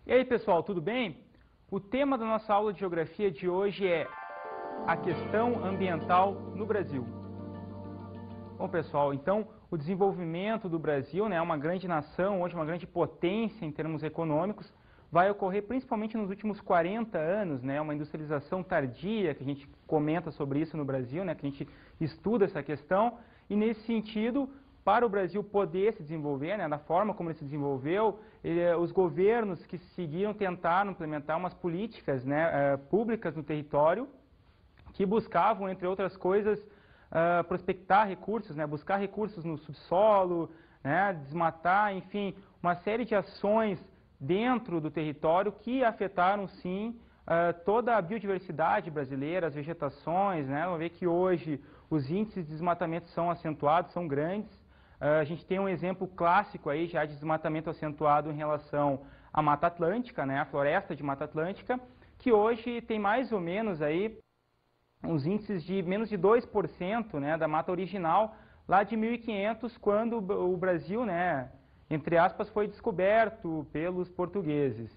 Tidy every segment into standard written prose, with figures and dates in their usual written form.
E aí, pessoal, tudo bem? O tema da nossa aula de geografia de hoje é a questão ambiental no Brasil. Bom, pessoal, então o desenvolvimento do Brasil, né, é uma grande nação, hoje uma grande potência em termos econômicos, vai ocorrer principalmente nos últimos 40 anos, né, uma industrialização tardia, que a gente comenta sobre isso no Brasil, né, que a gente estuda essa questão, e nesse sentido, para o Brasil poder se desenvolver, né, da forma como ele se desenvolveu, os governos que seguiram tentaram implementar umas políticas, né, públicas no território, que buscavam, entre outras coisas, prospectar recursos, né, buscar recursos no subsolo, né, desmatar, enfim, uma série de ações dentro do território que afetaram, sim, toda a biodiversidade brasileira, as vegetações, né, vamos ver que hoje os índices de desmatamento são acentuados, são grandes. A gente tem um exemplo clássico aí já de desmatamento acentuado em relação à Mata Atlântica, né, a floresta de Mata Atlântica, que hoje tem mais ou menos aí uns índices de menos de 2%, né, da mata original, lá de 1500, quando o Brasil, né, entre aspas, foi descoberto pelos portugueses.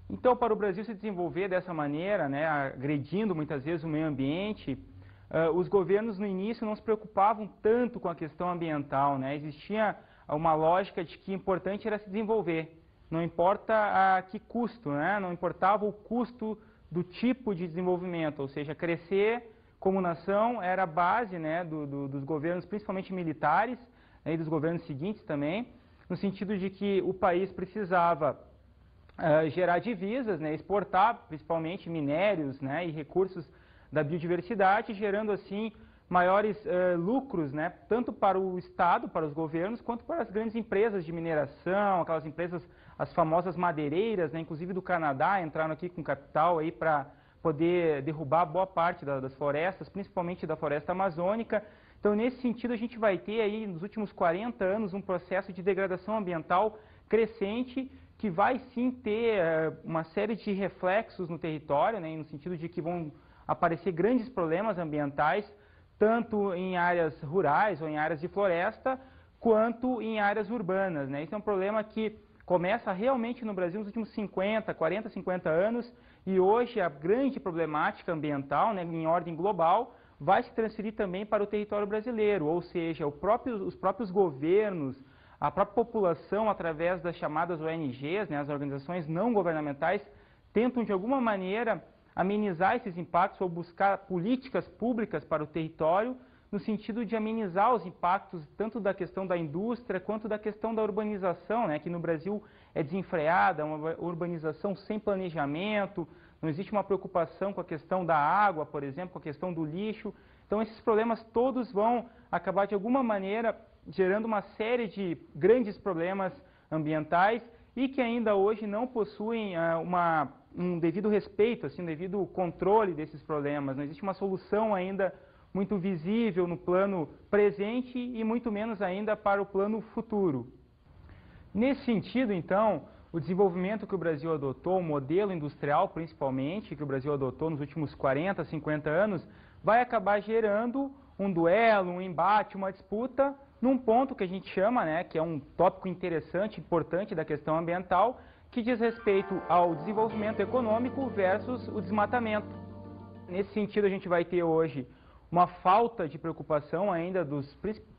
Então, para o Brasil se desenvolver dessa maneira, né, agredindo muitas vezes o meio ambiente, os governos no início não se preocupavam tanto com a questão ambiental, né, existia uma lógica de que o importante era se desenvolver, não importa a que custo, né, não importava o custo do tipo de desenvolvimento, ou seja, crescer como nação era a base, né, dos governos, principalmente militares, né, e dos governos seguintes também, no sentido de que o país precisava gerar divisas, né, exportar principalmente minérios, né, e recursos da biodiversidade, gerando assim maiores lucros, né, tanto para o Estado, para os governos, quanto para as grandes empresas de mineração, aquelas empresas, as famosas madeireiras, né, inclusive do Canadá, entraram aqui com capital aí para poder derrubar boa parte das florestas, principalmente da floresta amazônica. Então, nesse sentido, a gente vai ter aí, nos últimos 40 anos, um processo de degradação ambiental crescente, que vai sim ter uma série de reflexos no território, né, no sentido de que vão aparecer grandes problemas ambientais, tanto em áreas rurais ou em áreas de floresta, quanto em áreas urbanas, né? Isso é um problema que começa realmente no Brasil nos últimos 40, 50 anos, e hoje a grande problemática ambiental, né, em ordem global, vai se transferir também para o território brasileiro, ou seja, os próprios governos, a própria população, através das chamadas ONGs, né, as organizações não governamentais, tentam de alguma maneira amenizar esses impactos ou buscar políticas públicas para o território no sentido de amenizar os impactos tanto da questão da indústria quanto da questão da urbanização, né, que no Brasil é desenfreada, uma urbanização sem planejamento, não existe uma preocupação com a questão da água, por exemplo, com a questão do lixo. Então esses problemas todos vão acabar de alguma maneira gerando uma série de grandes problemas ambientais e que ainda hoje não possuem um devido respeito, assim, um devido controle desses problemas. Não existe uma solução ainda muito visível no plano presente e muito menos ainda para o plano futuro. Nesse sentido, então, o desenvolvimento que o Brasil adotou, o modelo industrial principalmente, que o Brasil adotou nos últimos 40, 50 anos, vai acabar gerando um duelo, um embate, uma disputa, num ponto que a gente chama, né, que é um tópico interessante, importante da questão ambiental, que diz respeito ao desenvolvimento econômico versus o desmatamento. Nesse sentido, a gente vai ter hoje uma falta de preocupação ainda,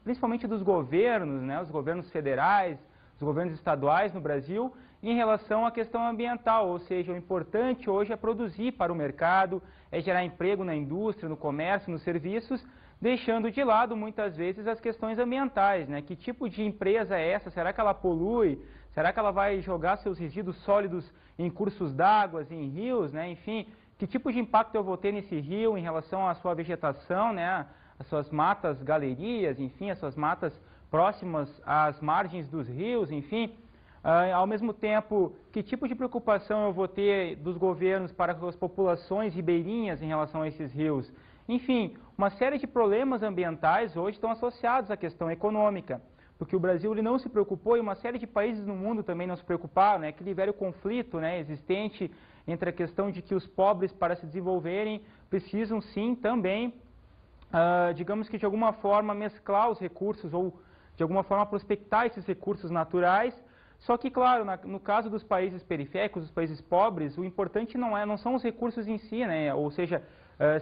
principalmente dos governos, né, os governos federais, os governos estaduais no Brasil, em relação à questão ambiental, ou seja, o importante hoje é produzir para o mercado, é gerar emprego na indústria, no comércio, nos serviços, deixando de lado muitas vezes as questões ambientais, né? Que tipo de empresa é essa? Será que ela polui? Será que ela vai jogar seus resíduos sólidos em cursos d'água, em rios, né? Enfim, que tipo de impacto eu vou ter nesse rio em relação à sua vegetação, né? As suas matas, galerias, enfim, as suas matas próximas às margens dos rios, enfim. Ao mesmo tempo, que tipo de preocupação eu vou ter dos governos para com as populações ribeirinhas em relação a esses rios? Enfim, uma série de problemas ambientais hoje estão associados à questão econômica, porque o Brasil ele não se preocupou e uma série de países no mundo também não se preocuparam, né? Aquele velho conflito, né, existente entre a questão de que os pobres, para se desenvolverem, precisam sim também, digamos que de alguma forma mesclar os recursos ou de alguma forma prospectar esses recursos naturais, Só que, claro, no caso dos países periféricos, dos países pobres, o importante não são os recursos em si, né? Ou seja,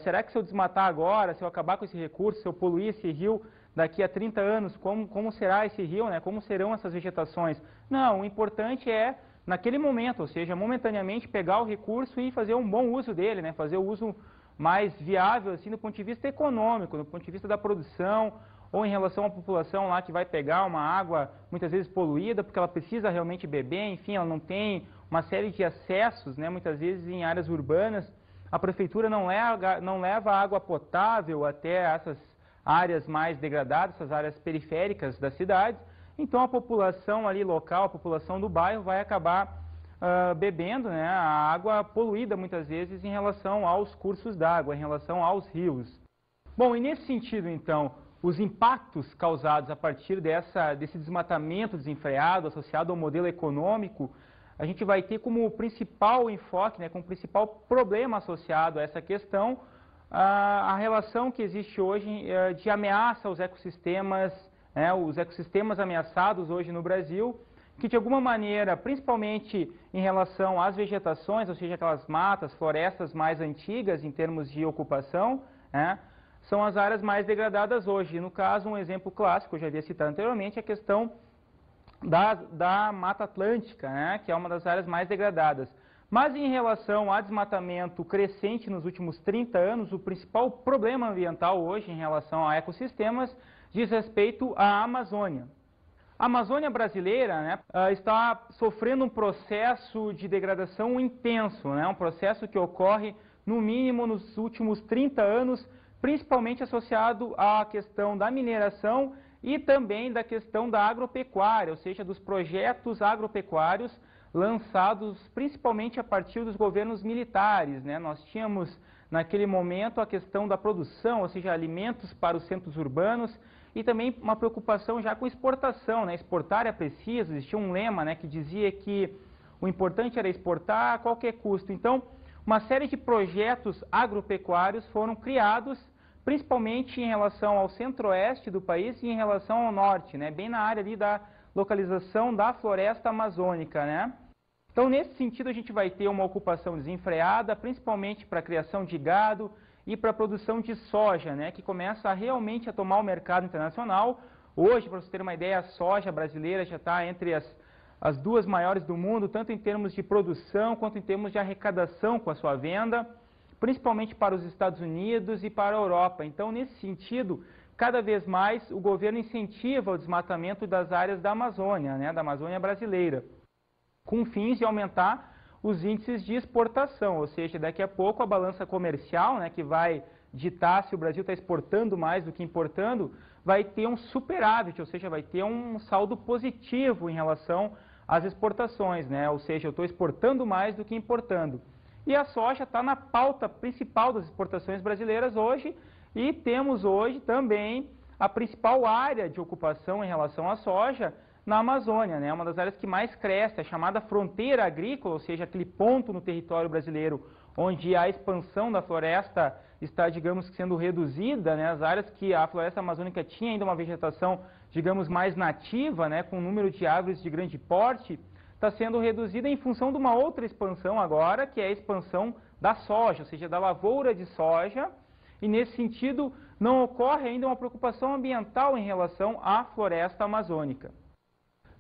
será que se eu desmatar agora, se eu acabar com esse recurso, se eu poluir esse rio daqui a 30 anos, como será esse rio, né? Como serão essas vegetações? Não, o importante é, naquele momento, ou seja, momentaneamente pegar o recurso e fazer um bom uso dele, né? Fazer o uso mais viável, assim, do ponto de vista econômico, do ponto de vista da produção, ou em relação à população lá que vai pegar uma água muitas vezes poluída, porque ela precisa realmente beber, enfim, ela não tem uma série de acessos, né, muitas vezes em áreas urbanas, a prefeitura não leva água potável até essas áreas mais degradadas, essas áreas periféricas das cidades, então a população ali local, a população do bairro vai acabar bebendo, né, a água poluída muitas vezes em relação aos cursos d'água, em relação aos rios. Bom, e nesse sentido então, os impactos causados a partir desse desmatamento desenfreado associado ao modelo econômico, a gente vai ter como principal enfoque, né, como principal problema associado a essa questão, a relação que existe hoje de ameaça aos ecossistemas, né, os ecossistemas ameaçados hoje no Brasil, que de alguma maneira, principalmente em relação às vegetações, ou seja, aquelas matas, florestas mais antigas em termos de ocupação, né, são as áreas mais degradadas hoje. No caso, um exemplo clássico, eu já havia citado anteriormente, é a questão da Mata Atlântica, né, que é uma das áreas mais degradadas. Mas em relação ao desmatamento crescente nos últimos 30 anos, o principal problema ambiental hoje em relação a ecossistemas diz respeito à Amazônia. A Amazônia brasileira, né, está sofrendo um processo de degradação intenso, né, um processo que ocorre no mínimo nos últimos 30 anos, principalmente associado à questão da mineração e também da questão da agropecuária, ou seja, dos projetos agropecuários lançados principalmente a partir dos governos militares, né? Nós tínhamos naquele momento a questão da produção, ou seja, alimentos para os centros urbanos e também uma preocupação já com exportação, né? Exportar é preciso, existia um lema, né, que dizia que o importante era exportar a qualquer custo. Então, uma série de projetos agropecuários foram criados, principalmente em relação ao centro-oeste do país e em relação ao norte, né? Bem na área ali da localização da floresta amazônica, né? Então, nesse sentido, a gente vai ter uma ocupação desenfreada, principalmente para a criação de gado e para a produção de soja, né? Que começa realmente a tomar o mercado internacional. Hoje, para você ter uma ideia, a soja brasileira já está entre as duas maiores do mundo, tanto em termos de produção quanto em termos de arrecadação com a sua venda, principalmente para os Estados Unidos e para a Europa. Então, nesse sentido, cada vez mais o governo incentiva o desmatamento das áreas da Amazônia, né, da Amazônia brasileira, com fins de aumentar os índices de exportação, ou seja, daqui a pouco a balança comercial, né, que vai ditar se o Brasil está exportando mais do que importando, vai ter um superávit, ou seja, vai ter um saldo positivo em relação às exportações, né, ou seja, eu estou exportando mais do que importando. E a soja está na pauta principal das exportações brasileiras hoje, e temos hoje também a principal área de ocupação em relação à soja na Amazônia, né? Uma das áreas que mais cresce, a chamada fronteira agrícola, ou seja, aquele ponto no território brasileiro onde a expansão da floresta está, digamos, sendo reduzida, né? As áreas que a floresta amazônica tinha ainda uma vegetação, digamos, mais nativa, né? Com um número de árvores de grande porte, está sendo reduzida em função de uma outra expansão agora, que é a expansão da soja, ou seja, da lavoura de soja, e nesse sentido não ocorre ainda uma preocupação ambiental em relação à floresta amazônica.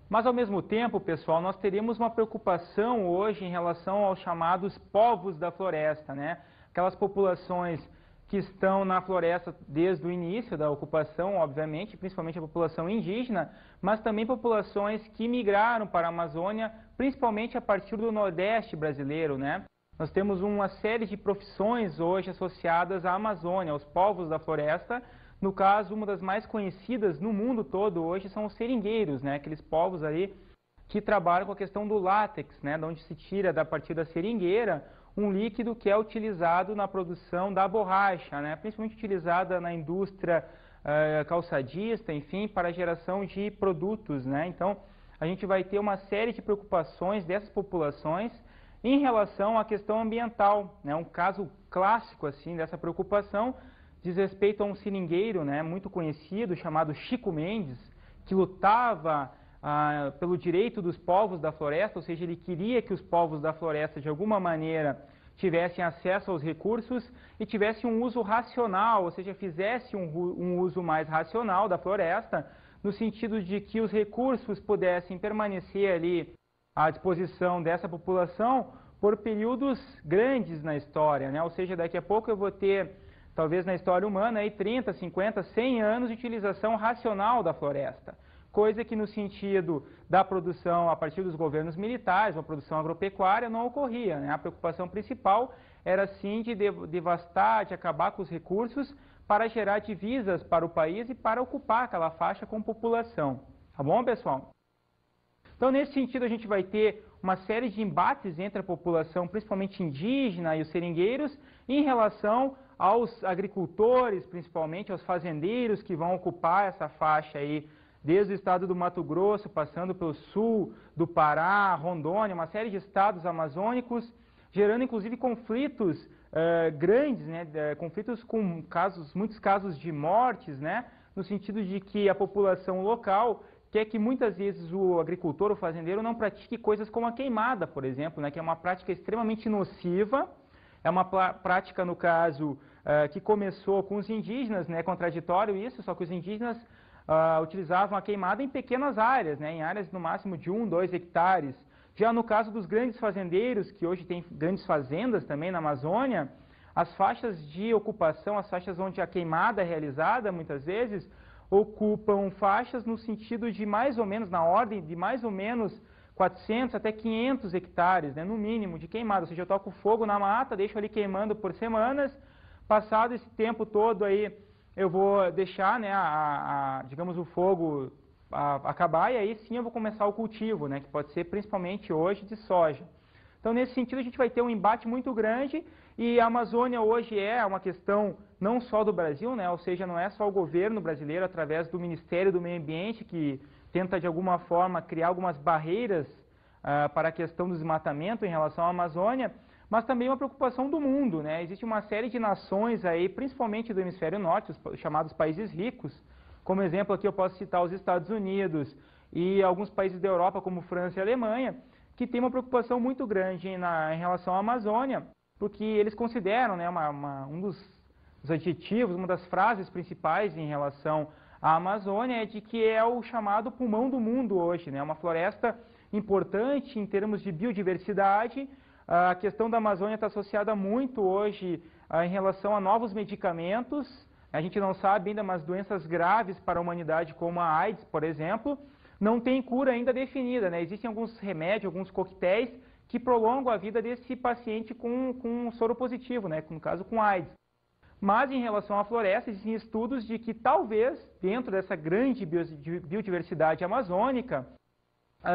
Mas, ao mesmo tempo, pessoal, nós teríamos uma preocupação hoje em relação aos chamados povos da floresta, né? Aquelas populações que estão na floresta desde o início da ocupação, obviamente, principalmente a população indígena, mas também populações que migraram para a Amazônia, principalmente a partir do Nordeste brasileiro, né? Nós temos uma série de profissões hoje associadas à Amazônia, aos povos da floresta. No caso, uma das mais conhecidas no mundo todo hoje são os seringueiros, né? Aqueles povos ali que trabalham com a questão do látex, né? De onde se tira, a partir da seringueira, um líquido que é utilizado na produção da borracha, né? Principalmente utilizada na indústria calçadista, enfim, para a geração de produtos, né? Então, a gente vai ter uma série de preocupações dessas populações em relação à questão ambiental, né? Um caso clássico assim dessa preocupação diz respeito a um seringueiro, né, muito conhecido, chamado Chico Mendes, que lutava pelo direito dos povos da floresta, ou seja, ele queria que os povos da floresta, de alguma maneira, tivessem acesso aos recursos e tivessem um uso racional, ou seja, fizessem um uso mais racional da floresta, no sentido de que os recursos pudessem permanecer ali à disposição dessa população por períodos grandes na história, né? Ou seja, daqui a pouco eu vou ter, talvez na história humana, aí 30, 50, 100 anos de utilização racional da floresta. Coisa que no sentido da produção a partir dos governos militares, uma produção agropecuária, não ocorria, né? A preocupação principal era sim de devastar, de acabar com os recursos para gerar divisas para o país e para ocupar aquela faixa com população. Tá bom, pessoal? Então, nesse sentido, a gente vai ter uma série de embates entre a população, principalmente indígena e os seringueiros, em relação aos agricultores, principalmente aos fazendeiros que vão ocupar essa faixa aí, desde o estado do Mato Grosso, passando pelo sul do Pará, Rondônia, uma série de estados amazônicos, gerando inclusive conflitos grandes, né, conflitos com muitos casos de mortes, né, no sentido de que a população local quer que muitas vezes o agricultor, o fazendeiro, não pratique coisas como a queimada, por exemplo, né, que é uma prática extremamente nociva, é uma prática, no caso, que começou com os indígenas, né, contraditório isso, só que os indígenas utilizavam a queimada em pequenas áreas, né, em áreas no máximo de 1, 2 hectares. Já no caso dos grandes fazendeiros, que hoje tem grandes fazendas também na Amazônia, as faixas de ocupação, as faixas onde a queimada é realizada, muitas vezes, ocupam faixas no sentido de mais ou menos, na ordem de mais ou menos 400 até 500 hectares, né, no mínimo, de queimada. Ou seja, eu toco fogo na mata, deixo ali queimando por semanas, passado esse tempo todo aí, eu vou deixar, né, digamos, o fogo acabar e aí sim eu vou começar o cultivo, né, que pode ser principalmente hoje de soja. Então, nesse sentido, a gente vai ter um embate muito grande e a Amazônia hoje é uma questão não só do Brasil, né, ou seja, não é só o governo brasileiro através do Ministério do Meio Ambiente que tenta de alguma forma criar algumas barreiras para a questão do desmatamento em relação à Amazônia, mas também uma preocupação do mundo, né? Existe uma série de nações aí, principalmente do hemisfério norte, os chamados países ricos. Como exemplo aqui eu posso citar os Estados Unidos e alguns países da Europa, como França e Alemanha, que têm uma preocupação muito grande em relação à Amazônia, porque eles consideram, né, um dos adjetivos, uma das frases principais em relação à Amazônia é de que é o chamado pulmão do mundo hoje, né? Uma floresta importante em termos de biodiversidade. A questão da Amazônia está associada muito hoje em relação a novos medicamentos. A gente não sabe ainda, mas doenças graves para a humanidade, como a AIDS, por exemplo, não tem cura ainda definida, né? Existem alguns remédios, alguns coquetéis que prolongam a vida desse paciente com soro positivo, né? No caso com AIDS. Mas em relação à floresta, existem estudos de que talvez, dentro dessa grande biodiversidade amazônica,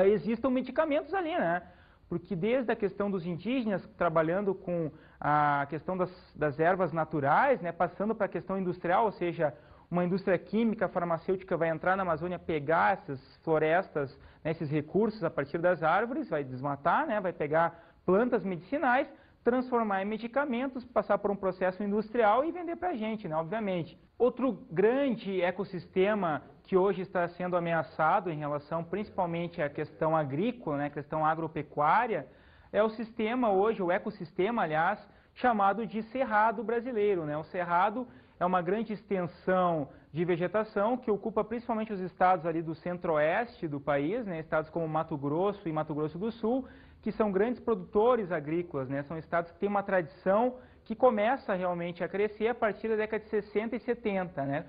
existam medicamentos ali, né? Porque desde a questão dos indígenas trabalhando com a questão das ervas naturais, né, passando para a questão industrial, ou seja, uma indústria química, farmacêutica vai entrar na Amazônia, pegar essas florestas, né, esses recursos a partir das árvores, vai desmatar, né, vai pegar plantas medicinais, transformar em medicamentos, passar por um processo industrial e vender para a gente, né, obviamente. Outro grande ecossistema que hoje está sendo ameaçado em relação principalmente à questão agrícola, né, questão agropecuária, é o sistema hoje, o ecossistema, aliás, chamado de Cerrado brasileiro, né? O Cerrado é uma grande extensão de vegetação que ocupa principalmente os estados ali do centro-oeste do país, né? Estados como Mato Grosso e Mato Grosso do Sul, que são grandes produtores agrícolas, né? São estados que têm uma tradição que começa realmente a crescer a partir da década de 60 e 70, né?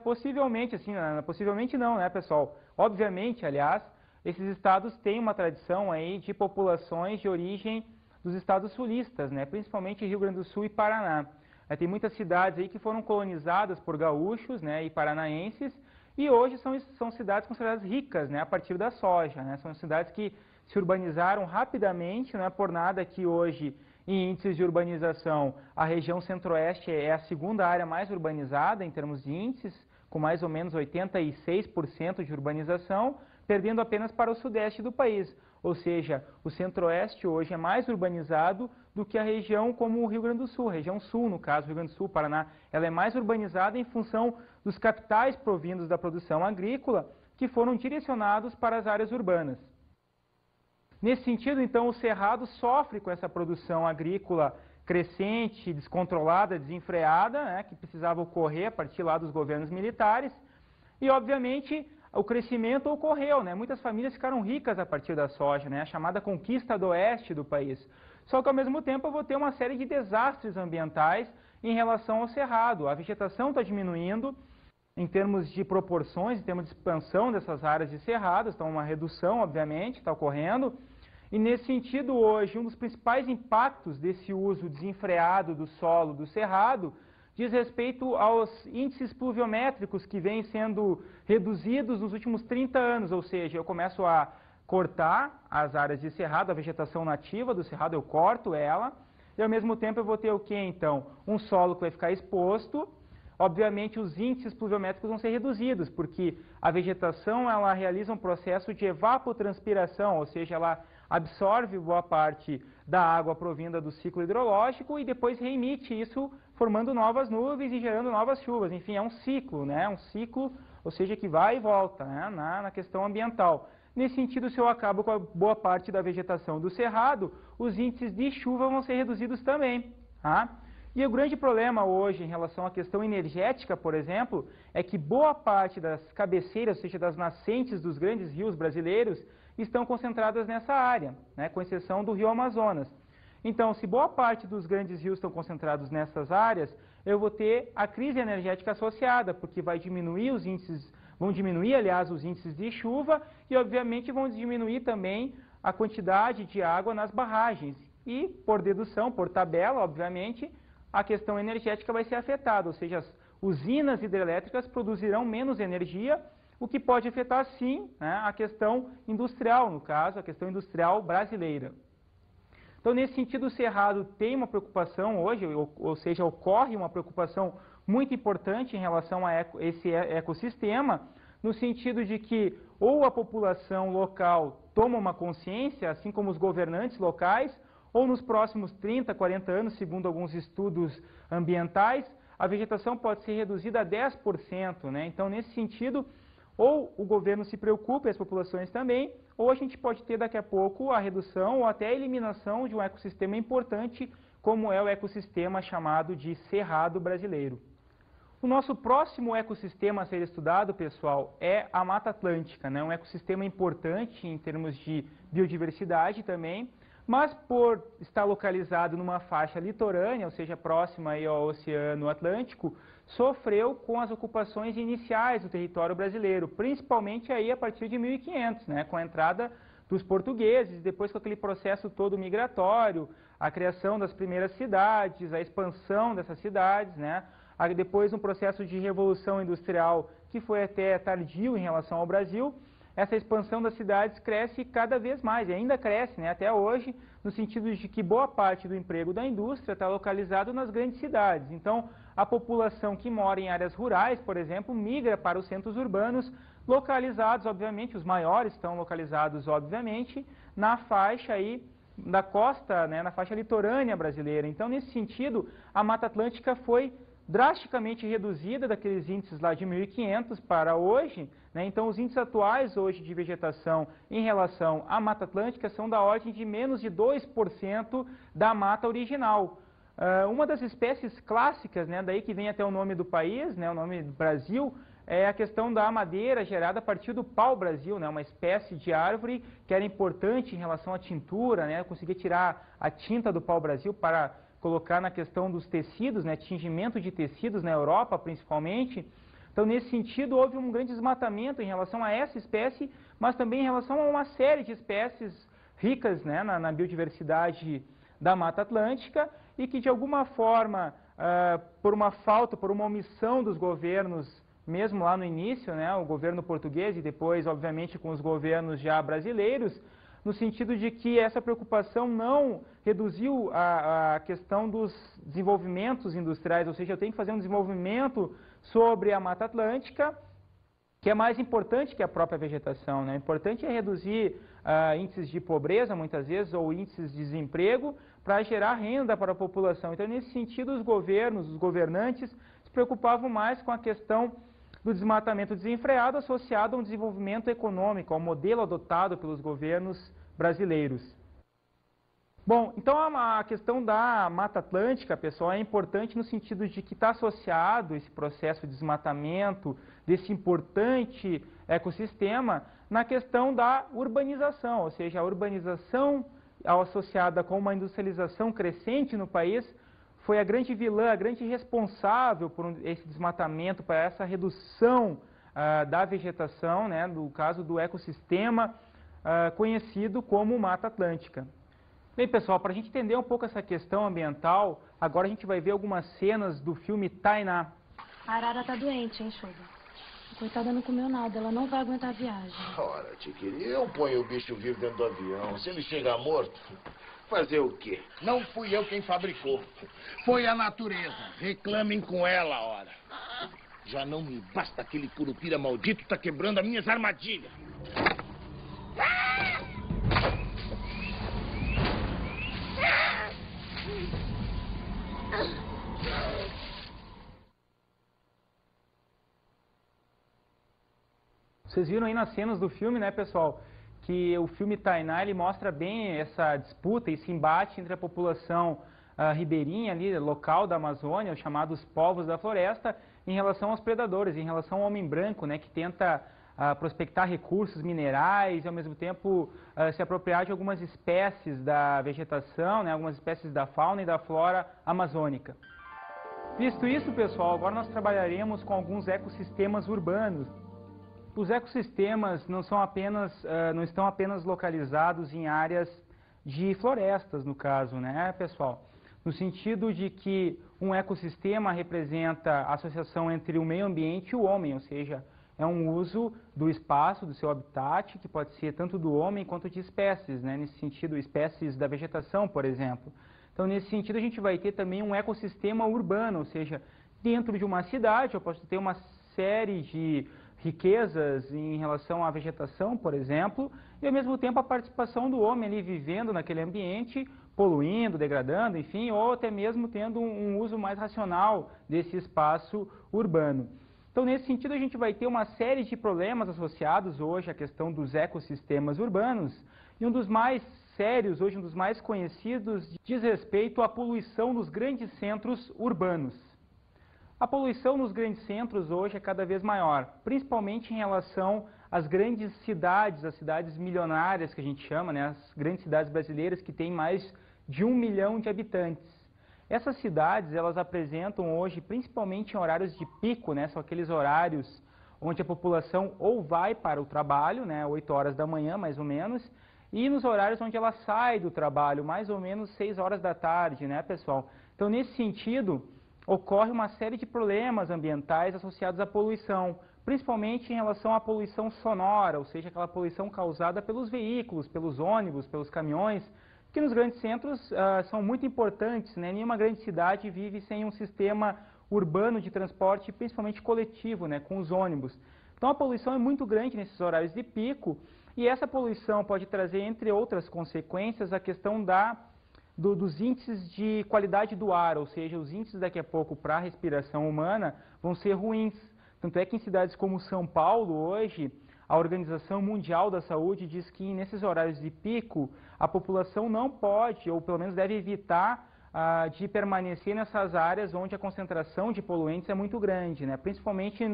Possivelmente, assim, possivelmente não, né, pessoal? Obviamente, aliás, esses estados têm uma tradição aí de populações de origem dos estados sulistas, né? Principalmente Rio Grande do Sul e Paraná. Tem muitas cidades aí que foram colonizadas por gaúchos, né, e paranaenses, e hoje são cidades consideradas ricas, né, a partir da soja, né? São cidades que se urbanizaram rapidamente, não é por nada que hoje, em índices de urbanização, a região centro-oeste é a segunda área mais urbanizada em termos de índices, com mais ou menos 86% de urbanização, perdendo apenas para o sudeste do país. Ou seja, o centro-oeste hoje é mais urbanizado do que a região como o Rio Grande do Sul, a região sul, no caso, Rio Grande do Sul, Paraná, ela é mais urbanizada em função dos capitais provindos da produção agrícola, que foram direcionados para as áreas urbanas. Nesse sentido, então, o Cerrado sofre com essa produção agrícola crescente, descontrolada, desenfreada, né, que precisava ocorrer a partir lá dos governos militares, e, obviamente, o crescimento ocorreu, né, muitas famílias ficaram ricas a partir da soja, né, a chamada conquista do oeste do país. Só que, ao mesmo tempo, eu vou ter uma série de desastres ambientais em relação ao Cerrado. A vegetação está diminuindo em termos de proporções, em termos de expansão dessas áreas de cerrado, então uma redução, obviamente, está ocorrendo. E, nesse sentido, hoje, um dos principais impactos desse uso desenfreado do solo do cerrado diz respeito aos índices pluviométricos que vêm sendo reduzidos nos últimos 30 anos, ou seja, eu começo a cortar as áreas de cerrado, a vegetação nativa do cerrado, eu corto ela, e ao mesmo tempo eu vou ter o que então? Um solo que vai ficar exposto, obviamente os índices pluviométricos vão ser reduzidos, porque a vegetação ela realiza um processo de evapotranspiração, ou seja, ela absorve boa parte da água provinda do ciclo hidrológico e depois reemite isso, formando novas nuvens e gerando novas chuvas. Enfim, é um ciclo, né? Um ciclo, ou seja, que vai e volta, né? na questão ambiental. Nesse sentido, se eu acabo com a boa parte da vegetação do cerrado, os índices de chuva vão ser reduzidos também. Tá? E o grande problema hoje em relação à questão energética, por exemplo, é que boa parte das cabeceiras, ou seja, das nascentes dos grandes rios brasileiros, estão concentradas nessa área, né, com exceção do rio Amazonas. Então, se boa parte dos grandes rios estão concentrados nessas áreas, eu vou ter a crise energética associada, porque vai diminuir os índices, vão diminuir, aliás, os índices de chuva e, obviamente, vão diminuir também a quantidade de água nas barragens. E, por dedução, por tabela, obviamente, a questão energética vai ser afetada, ou seja, as usinas hidrelétricas produzirão menos energia, o que pode afetar, sim, né, a questão industrial, no caso, a questão industrial brasileira. Então, nesse sentido, o Cerrado tem uma preocupação hoje, ou seja, ocorre uma preocupação muito importante em relação a esse ecossistema, no sentido de que ou a população local toma uma consciência, assim como os governantes locais, ou nos próximos 30, 40 anos, segundo alguns estudos ambientais, a vegetação pode ser reduzida a 10%. Né? Então, nesse sentido, ou o governo se preocupa e as populações também, ou a gente pode ter daqui a pouco a redução ou até a eliminação de um ecossistema importante, como é o ecossistema chamado de Cerrado brasileiro. O nosso próximo ecossistema a ser estudado, pessoal, é a Mata Atlântica, né? Um ecossistema importante em termos de biodiversidade também, mas por estar localizado numa faixa litorânea, ou seja, próxima aí ao Oceano Atlântico, sofreu com as ocupações iniciais do território brasileiro, principalmente aí a partir de 1500, né, com a entrada dos portugueses, depois com aquele processo todo migratório, a criação das primeiras cidades, a expansão dessas cidades, né, depois um processo de revolução industrial que foi até tardio em relação ao Brasil. Essa expansão das cidades cresce cada vez mais, e ainda cresce, né, até hoje, no sentido de que boa parte do emprego da indústria está localizado nas grandes cidades. Então, a população que mora em áreas rurais, por exemplo, migra para os centros urbanos, localizados, obviamente, os maiores estão localizados, obviamente, na faixa aí da costa, né, na faixa litorânea brasileira. Então, nesse sentido, a Mata Atlântica foi drasticamente reduzida daqueles índices lá de 1500 para hoje, né? Então os índices atuais hoje de vegetação em relação à Mata Atlântica são da ordem de menos de 2% da mata original. Uma das espécies clássicas, né, daí que vem até o nome do país, né, o nome do Brasil, é a questão da madeira gerada a partir do pau-brasil, né, uma espécie de árvore que era importante em relação à tintura, né, conseguir tirar a tinta do pau-brasil para colocar na questão dos tecidos, né, tingimento de tecidos na Europa principalmente. Então, nesse sentido, houve um grande desmatamento em relação a essa espécie, mas também em relação a uma série de espécies ricas, né, na biodiversidade da Mata Atlântica e que, de alguma forma, por uma falta, por uma omissão dos governos, mesmo lá no início, né, o governo português e depois, obviamente, com os governos já brasileiros, no sentido de que essa preocupação não reduziu a questão dos desenvolvimentos industriais, ou seja, eu tenho que fazer um desenvolvimento sobre a Mata Atlântica, que é mais importante que a própria vegetação, né? O importante é reduzir índices de pobreza, muitas vezes, ou índices de desemprego, para gerar renda para a população. Então, nesse sentido, os governos, os governantes, se preocupavam mais com a questão do desmatamento desenfreado associado a um desenvolvimento econômico, ao modelo adotado pelos governos brasileiros. Bom, então a questão da Mata Atlântica, pessoal, é importante no sentido de que está associado esse processo de desmatamento, desse importante ecossistema, na questão da urbanização, ou seja, a urbanização associada com uma industrialização crescente no país foi a grande vilã, a grande responsável por esse desmatamento, para essa redução da vegetação, né, no caso do ecossistema conhecido como Mata Atlântica. Bem, pessoal, para a gente entender um pouco essa questão ambiental, agora a gente vai ver algumas cenas do filme Tainá. A Arara tá doente, hein, Choda? A coitada não comeu nada, ela não vai aguentar a viagem. Ora, Tiquiri, eu ponho o bicho vivo dentro do avião. Se ele chegar morto, fazer o quê? Não fui eu quem fabricou. Foi a natureza. Reclamem com ela, ora. Já não me basta aquele curupira maldito tá quebrando as minhas armadilhas. Vocês viram aí nas cenas do filme, né, pessoal, que o filme Tainá, ele mostra bem essa disputa, esse embate entre a população ribeirinha ali, local da Amazônia, os chamados povos da floresta, em relação aos predadores, em relação ao homem branco, né, que tenta prospectar recursos minerais e, ao mesmo tempo, se apropriar de algumas espécies da vegetação, né, algumas espécies da fauna e da flora amazônica. Visto isso, pessoal, agora nós trabalharemos com alguns ecossistemas urbanos. Os ecossistemas não estão apenas localizados em áreas de florestas, no caso, né, pessoal? No sentido de que um ecossistema representa a associação entre o meio ambiente e o homem, ou seja, é um uso do espaço, do seu habitat, que pode ser tanto do homem quanto de espécies, né? Nesse sentido, espécies da vegetação, por exemplo. Então, nesse sentido, a gente vai ter também um ecossistema urbano, ou seja, dentro de uma cidade eu posso ter uma série de riquezas em relação à vegetação, por exemplo, e ao mesmo tempo a participação do homem ali vivendo naquele ambiente, poluindo, degradando, enfim, ou até mesmo tendo um uso mais racional desse espaço urbano. Então, nesse sentido, a gente vai ter uma série de problemas associados hoje à questão dos ecossistemas urbanos, e um dos mais sérios, hoje um dos mais conhecidos, diz respeito à poluição nos grandes centros urbanos. A poluição nos grandes centros hoje é cada vez maior, principalmente em relação às grandes cidades, as cidades milionárias que a gente chama, né, as grandes cidades brasileiras que têm mais de 1 milhão de habitantes. Essas cidades, elas apresentam hoje, principalmente em horários de pico, né, são aqueles horários onde a população ou vai para o trabalho, né, 8 horas da manhã mais ou menos, e nos horários onde ela sai do trabalho, mais ou menos 6 horas da tarde, né, pessoal? Então, nesse sentido, ocorre uma série de problemas ambientais associados à poluição, principalmente em relação à poluição sonora, ou seja, aquela poluição causada pelos veículos, pelos ônibus, pelos caminhões, que nos grandes centros são muito importantes, né? Nenhuma grande cidade vive sem um sistema urbano de transporte, principalmente coletivo, né? Com os ônibus. Então a poluição é muito grande nesses horários de pico, e essa poluição pode trazer, entre outras consequências, a questão dos índices de qualidade do ar, ou seja, os índices daqui a pouco para a respiração humana vão ser ruins. Tanto é que em cidades como São Paulo, hoje, a Organização Mundial da Saúde diz que nesses horários de pico, a população não pode, ou pelo menos deve evitar, de permanecer nessas áreas onde a concentração de poluentes é muito grande, né? Principalmente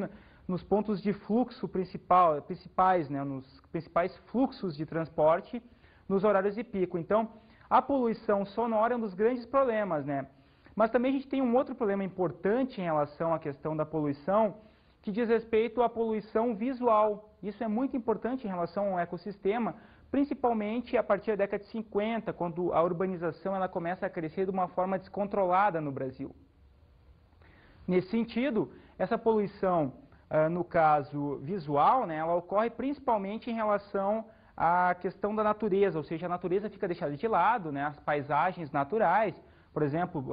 nos pontos de fluxo principais, né? Nos principais fluxos de transporte, nos horários de pico. Então, a poluição sonora é um dos grandes problemas, né? Mas também a gente tem um outro problema importante em relação à questão da poluição, que diz respeito à poluição visual. Isso é muito importante em relação ao ecossistema, principalmente a partir da década de 50, quando a urbanização ela começa a crescer de uma forma descontrolada no Brasil. Nesse sentido, essa poluição, no caso visual, né, ela ocorre principalmente em relação à questão da natureza, ou seja, a natureza fica deixada de lado, né, as paisagens naturais, por exemplo,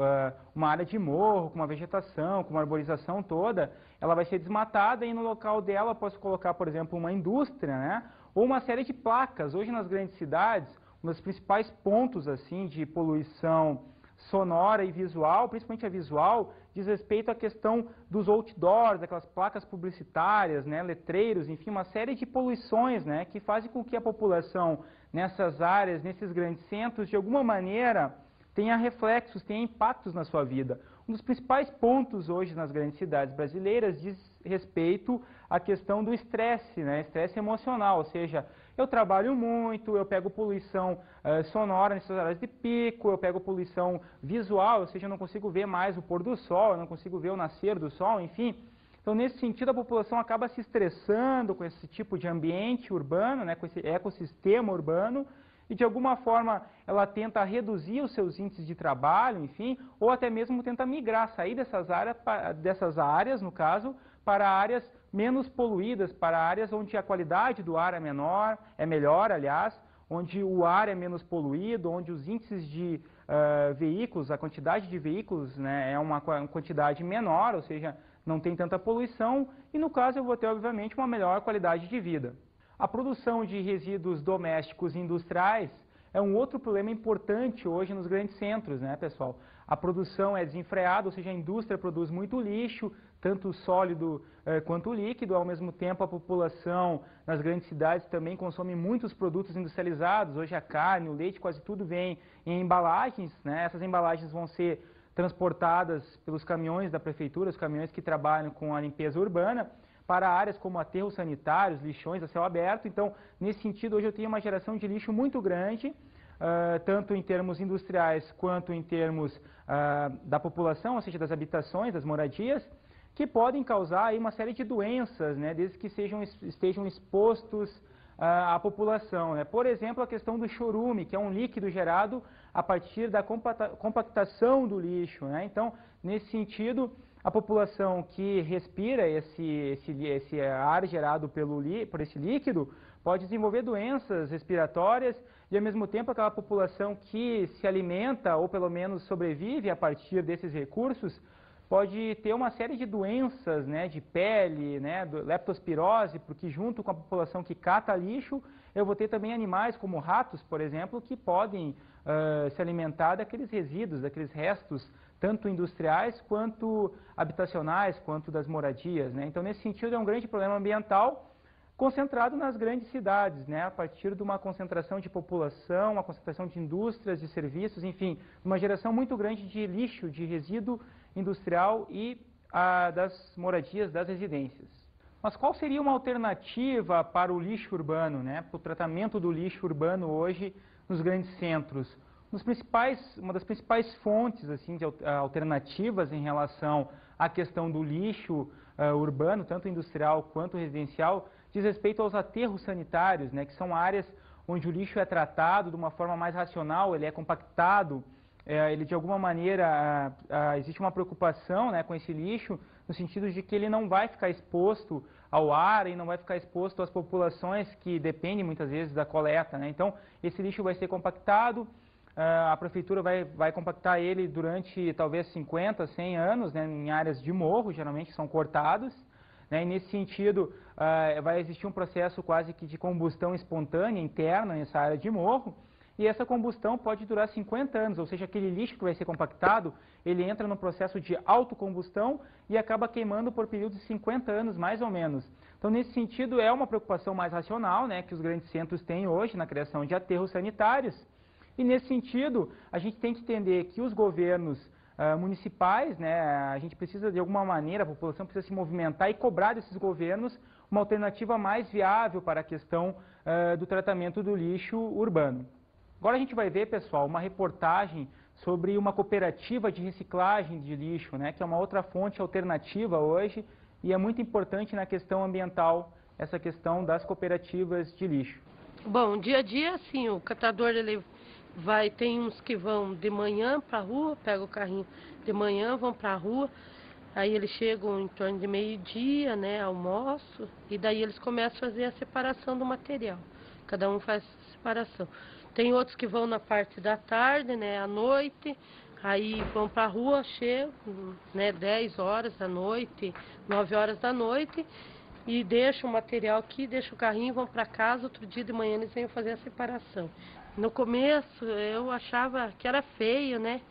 uma área de morro, com uma vegetação, com uma arborização toda, ela vai ser desmatada e no local dela eu posso colocar, por exemplo, uma indústria, né, ou uma série de placas. Hoje nas grandes cidades, um dos principais pontos assim, de poluição sonora e visual, principalmente a visual, diz respeito à questão dos outdoors, daquelas placas publicitárias, né, letreiros, enfim, uma série de poluições, né, que fazem com que a população nessas áreas, nesses grandes centros, de alguma maneira, tenha reflexos, tenha impactos na sua vida. Um dos principais pontos hoje nas grandes cidades brasileiras diz respeito à questão do estresse, né, estresse emocional, ou seja, eu trabalho muito, eu pego poluição sonora nessas horas de pico, eu pego poluição visual, ou seja, eu não consigo ver mais o pôr do sol, eu não consigo ver o nascer do sol, enfim. Então, nesse sentido, a população acaba se estressando com esse tipo de ambiente urbano, né, com esse ecossistema urbano, e de alguma forma ela tenta reduzir os seus índices de trabalho, enfim, ou até mesmo tenta migrar, sair dessas áreas, no caso, para áreas menos poluídas, para áreas onde a qualidade do ar é melhor, aliás, onde o ar é menos poluído, onde os índices de veículos, a quantidade de veículos, né, é uma quantidade menor, ou seja, não tem tanta poluição, e no caso eu vou ter, obviamente, uma melhor qualidade de vida. A produção de resíduos domésticos e industriais é um outro problema importante hoje nos grandes centros, né, pessoal? A produção é desenfreada, ou seja, a indústria produz muito lixo, tanto sólido quanto líquido. Ao mesmo tempo, a população nas grandes cidades também consome muitos produtos industrializados. Hoje a carne, o leite, quase tudo vem em embalagens, né? Essas embalagens vão ser transportadas pelos caminhões da prefeitura, os caminhões que trabalham com a limpeza urbana, para áreas como aterros sanitários, lixões a céu aberto. Então, nesse sentido, hoje eu tenho uma geração de lixo muito grande, tanto em termos industriais quanto em termos da população, ou seja, das habitações, das moradias, que podem causar aí uma série de doenças, né, desde que estejam expostos à população, né? Por exemplo, a questão do chorume, que é um líquido gerado a partir da compactação do lixo, né? Então, nesse sentido, a população que respira esse ar gerado por esse líquido pode desenvolver doenças respiratórias e, ao mesmo tempo, aquela população que se alimenta ou, pelo menos, sobrevive a partir desses recursos pode ter uma série de doenças, né, de pele, né, leptospirose, porque junto com a população que cata lixo, eu vou ter também animais como ratos, por exemplo, que podem se alimentar daqueles resíduos, daqueles restos, tanto industriais quanto habitacionais, quanto das moradias, né? Então, nesse sentido, é um grande problema ambiental concentrado nas grandes cidades, né? A partir de uma concentração de população, uma concentração de indústrias, de serviços, enfim, uma geração muito grande de lixo, de resíduo industrial e das moradias, das residências. Mas qual seria uma alternativa para o lixo urbano, né? Para o tratamento do lixo urbano hoje nos grandes centros? Uma das principais fontes assim, de alternativas em relação à questão do lixo urbano, tanto industrial quanto residencial, diz respeito aos aterros sanitários, né, que são áreas onde o lixo é tratado de uma forma mais racional, ele é compactado, ele de alguma maneira, existe uma preocupação, né, com esse lixo, no sentido de que ele não vai ficar exposto ao ar e não vai ficar exposto às populações que dependem muitas vezes da coleta, né? Então, esse lixo vai ser compactado, a prefeitura vai compactar ele durante talvez 50, 100 anos, né, em áreas de morro, geralmente são cortados, né, e nesse sentido vai existir um processo quase que de combustão espontânea interna nessa área de morro, e essa combustão pode durar 50 anos, ou seja, aquele lixo que vai ser compactado, ele entra no processo de autocombustão e acaba queimando por períodos de 50 anos, mais ou menos. Então, nesse sentido, é uma preocupação mais racional, né, que os grandes centros têm hoje na criação de aterros sanitários. E, nesse sentido, a gente tem que entender que os governos municipais, né, a gente precisa, de alguma maneira, a população precisa se movimentar e cobrar desses governos uma alternativa mais viável para a questão do tratamento do lixo urbano. Agora a gente vai ver, pessoal, uma reportagem sobre uma cooperativa de reciclagem de lixo, né, que é uma outra fonte alternativa hoje e é muito importante na questão ambiental, essa questão das cooperativas de lixo. Bom, dia a dia, assim, o catador, ele tem uns que vão de manhã para a rua, pega o carrinho de manhã, vão para a rua, aí eles chegam em torno de meio-dia, né, almoço, e daí eles começam a fazer a separação do material. Cada um faz a separação. Tem outros que vão na parte da tarde, né, à noite, aí vão para a rua, chegam, né, 10 horas da noite, 9 horas da noite, e deixam o material aqui, deixam o carrinho, vão para casa, outro dia de manhã eles vêm fazer a separação. No começo eu achava que era feio, né?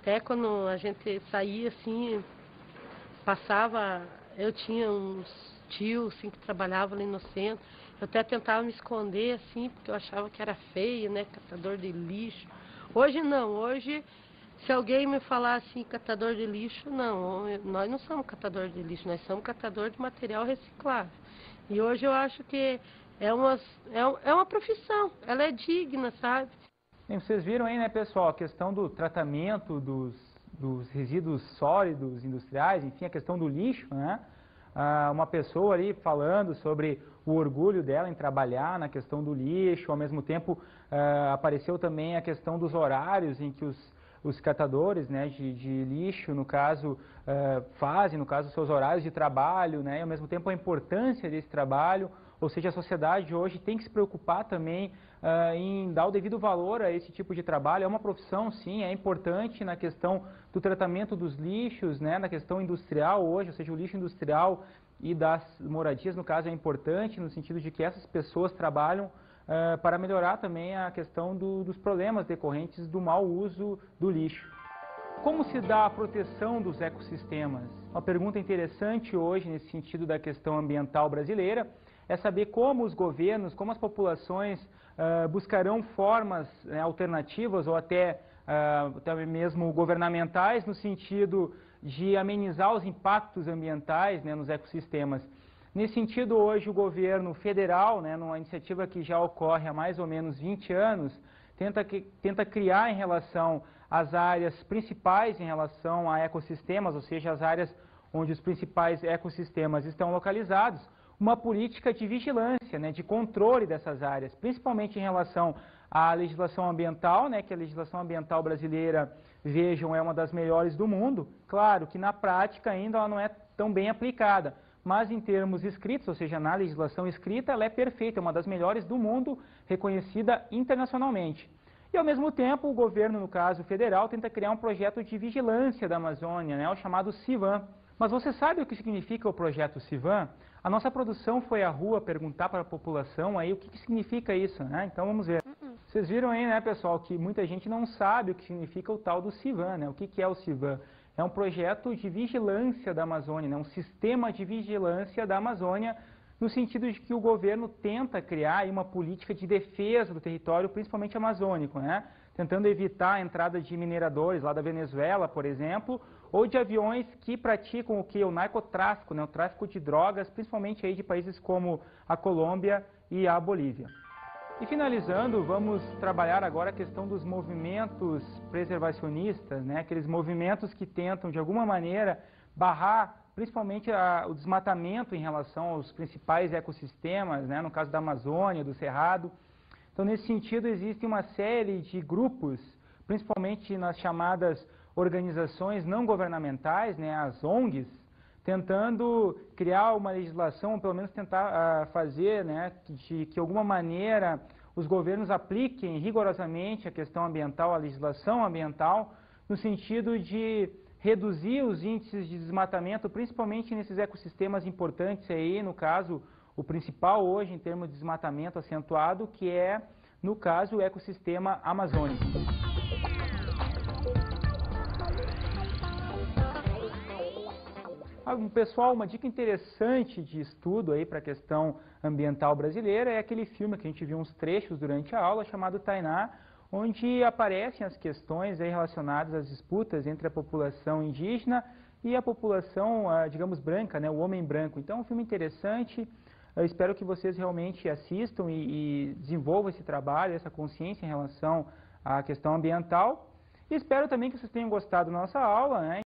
Até quando a gente saía assim, passava, eu tinha uns tios assim, que trabalhavam ali no centro, eu até tentava me esconder assim, porque eu achava que era feio, né, catador de lixo. Hoje não, hoje se alguém me falar assim, catador de lixo, não, nós não somos catador de lixo, nós somos catador de material reciclável. E hoje eu acho que é uma profissão, ela é digna, sabe? Bem, vocês viram aí, né, pessoal, a questão do tratamento dos resíduos sólidos industriais, enfim, a questão do lixo, né? Uma pessoa ali falando sobre o orgulho dela em trabalhar na questão do lixo, ao mesmo tempo apareceu também a questão dos horários em que os catadores, né, de lixo, no caso, fazem, no caso, seus horários de trabalho, né, e ao mesmo tempo a importância desse trabalho, ou seja, a sociedade hoje tem que se preocupar também em dar o devido valor a esse tipo de trabalho. É uma profissão, sim, é importante na questão do tratamento dos lixos, né, na questão industrial hoje, ou seja, o lixo industrial e das moradias, no caso, é importante no sentido de que essas pessoas trabalham para melhorar também a questão dos problemas decorrentes do mau uso do lixo. Como se dá a proteção dos ecossistemas? Uma pergunta interessante hoje nesse sentido da questão ambiental brasileira é saber como os governos, como as populações buscarão formas alternativas ou até mesmo governamentais no sentido de amenizar os impactos ambientais, né, nos ecossistemas. Nesse sentido, hoje o governo federal, né, numa iniciativa que já ocorre há mais ou menos 20 anos, tenta criar em relação às áreas principais em relação a ecossistemas, ou seja, as áreas onde os principais ecossistemas estão localizados, uma política de vigilância, né, de controle dessas áreas, principalmente em relação à legislação ambiental, né, que a legislação ambiental brasileira, vejam, é uma das melhores do mundo. Claro que na prática ainda ela não é tão bem aplicada, mas em termos escritos, ou seja, na legislação escrita, ela é perfeita, é uma das melhores do mundo, reconhecida internacionalmente. E ao mesmo tempo, o governo, no caso federal, tenta criar um projeto de vigilância da Amazônia, né, o chamado CIVAM. Mas você sabe o que significa o projeto CIVAM? A nossa produção foi à rua perguntar para a população aí o que significa isso, né? Então vamos ver. Vocês viram aí, né, pessoal, que muita gente não sabe o que significa o tal do CIVAM, né? O que é o CIVAM? É um projeto de vigilância da Amazônia, né? Um sistema de vigilância da Amazônia, no sentido de que o governo tenta criar aí uma política de defesa do território, principalmente amazônico, né? Tentando evitar a entrada de mineradores lá da Venezuela, por exemplo, ou de aviões que praticam o que? O narcotráfico, né? O tráfico de drogas, principalmente aí de países como a Colômbia e a Bolívia. E finalizando, vamos trabalhar agora a questão dos movimentos preservacionistas, né? Aqueles movimentos que tentam, de alguma maneira, barrar principalmente o desmatamento em relação aos principais ecossistemas, né? No caso da Amazônia, do Cerrado. Então, nesse sentido, existe uma série de grupos, principalmente nas chamadas organizações não governamentais, né, as ONGs, tentando criar uma legislação, ou pelo menos tentar fazer, né, de que, de alguma maneira, os governos apliquem rigorosamente a questão ambiental, a legislação ambiental, no sentido de reduzir os índices de desmatamento, principalmente nesses ecossistemas importantes aí, no caso, o principal hoje em termos de desmatamento acentuado, que é, no caso, o ecossistema amazônico. Pessoal, uma dica interessante de estudo aí para a questão ambiental brasileira é aquele filme que a gente viu uns trechos durante a aula, chamado Tainá, onde aparecem as questões aí relacionadas às disputas entre a população indígena e a população, digamos, branca, né, o homem branco. Então, é um filme interessante. Eu espero que vocês realmente assistam e desenvolvam esse trabalho, essa consciência em relação à questão ambiental. E espero também que vocês tenham gostado da nossa aula, né?